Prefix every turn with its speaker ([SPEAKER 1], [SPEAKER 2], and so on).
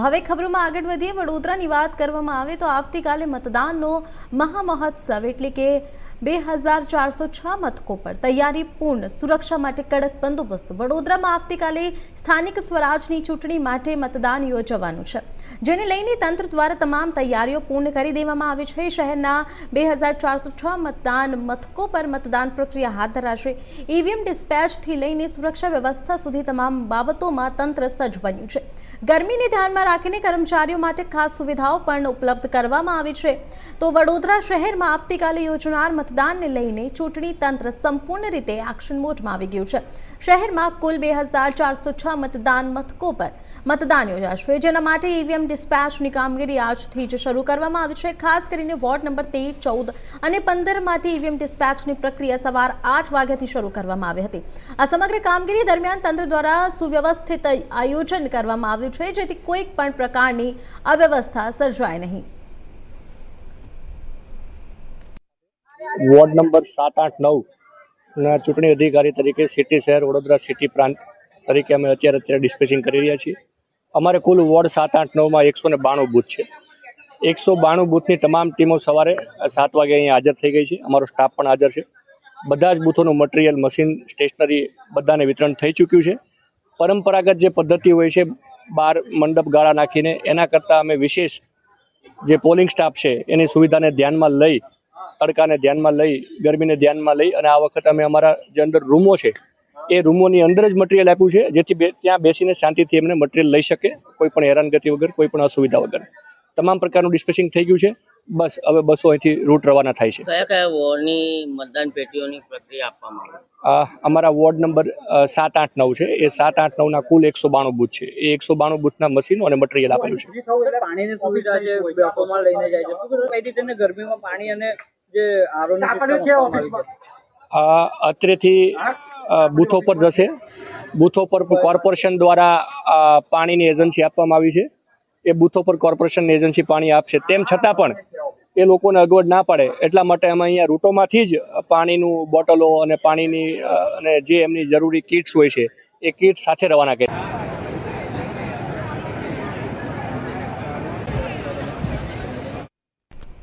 [SPEAKER 1] હવે ખબરોમાં આગળ વધીએ વડોદરાની વાત કરવામાં આવે તો આવતીકાલે મતદાનનો મહામહોત્સવ એટલે કે 2406 મથકો પર તૈયારી પૂર્ણ સુરક્ષા માટે કડક બંદોબસ્ત વડોદરામાં આવતીકાલે સ્થાનિક સ્વરાજની ચૂંટણી માટે મતદાન યોજવાનું છે જેને લઈને તંત્ર દ્વારા તમામ તૈયારીઓ પૂર્ણ કરી દેવામાં આવી છે શહેરના 2406 મતદાન મથકો પર મતદાન પ્રક્રિયા હાથ ધરાશે ઈવીએમ ડિસ્પેચથી લઈને સુરક્ષા વ્યવસ્થા સુધી તમામ બાબતોમાં તંત્ર સજ્જ બન્યું છે ગરમીને ધ્યાનમાં રાખીને કર્મચારીઓ માટે ખાસ સુવિધાઓ પણ ઉપલબ્ધ કરવામાં આવી છે તો વડોદરા શહેરમાં આવતીકાલે યોજનાર મતદાનને લઈને ચૂંટણી તંત્ર સંપૂર્ણ રીતે એક્શન મોડમાં આવી ગયું છે શહેરમાં કુલ 2406 મતદાન મથકો પર મતદાન યોજાશે જેના માટે ઈવીએમ ડિસ્પેચની કામગીરી આજથી જ શરૂ કરવામાં આવી છે ખાસ કરીને વોર્ડ નંબર 13, 14 અને 15 માટે ઈવીએમ ડિસ્પેચની પ્રક્રિયા સવાર 8 વાગ્યાથી શરૂ કરવામાં આવી હતી આ સમગ્ર કામગીરી દરમિયાન તંત્ર દ્વારા સુવ્યવસ્થિત આયોજન કરવામાં આવ્યું છે જેથી કોઈ પણ પ્રકારની અવ્યવસ્થા સર્જાય નહીં
[SPEAKER 2] વોર્ડ નંબર 7, 8, 9 ના ચૂંટણી અધિકારી તરીકે સિટી શહેર વડોદરા સિટી પ્રાંત તરીકે અમે અત્યારે ડિસ્પેચિંગ કરી રહ્યા છીએ અમારે કુલ વોર્ડ 7, 8, 9માં 192 બૂથ છે 192 બૂથની તમામ ટીમો સવારે 7 વાગે અહીંયા હાજર થઈ ગઈ છે અમારો સ્ટાફ પણ હાજર છે બધા જ બૂથોનું મટીરિયલ મશીન સ્ટેશનરી બધાને વિતરણ થઈ ચૂક્યું છે પરંપરાગત જે પદ્ધતિ હોય છે બહાર મંડપ ગાળા નાખીને એના કરતાં અમે વિશેષ જે પોલિંગ સ્ટાફ છે એની સુવિધાને ધ્યાનમાં લઈ તડકાને ધ્યાનમાં લઈ ગરમીને ધ્યાનમાં લઈ અને આ વખતે અમે અમારા જે અંદર રૂમો છે એ રૂમોની અંદર જ મટીરિયલ આપ્યું છે જેથી ત્યાં બેસીને શાંતિથી એમને મટીરિયલ લઈ શકે કોઈ પણ હેરાનગતિ વગર કોઈ પણ અસુવિધા વગર તમામ પ્રકારનું ડિસ્પેચિંગ થઈ ગયું છે બસ હવે બસો અહીંથી રૂટ રવાના થાય છે
[SPEAKER 3] કયા કયા વોર્ડની મતદાન પેટીઓની પ્રક્રિયા આપવામાં આવે
[SPEAKER 2] અમારા વોર્ડ નંબર 7, 8, 9 છે એ 7, 8, 9ના કુલ 192 બૂથ છે એ 192 બૂથના મશીનો અને મટીરિયલ આપેલું છે
[SPEAKER 4] પાણીની સુવિધા છે બેફોમાં લઈને જાય છે કઈ રીતે ગરમીમાં પાણી અને જે આરોની
[SPEAKER 2] અત્રેથી બૂથો પર જશે બૂથો પર કોર્પોરેશન દ્વારા પાણીની એજન્સી આપવામાં આવી છે એ બૂથો પર કોર્પોરેશનની એજન્સી પાણી આપશે તેમ છતાં પણ એ લોકોને અગવડ ના પડે એટલા માટે અમે અહીંયા રૂટોમાંથી જ પાણીનું બોટલો અને પાણીની અને જે એમની જરૂરી કિટ્સ હોય છે એ કિટ સાથે રવાના કરી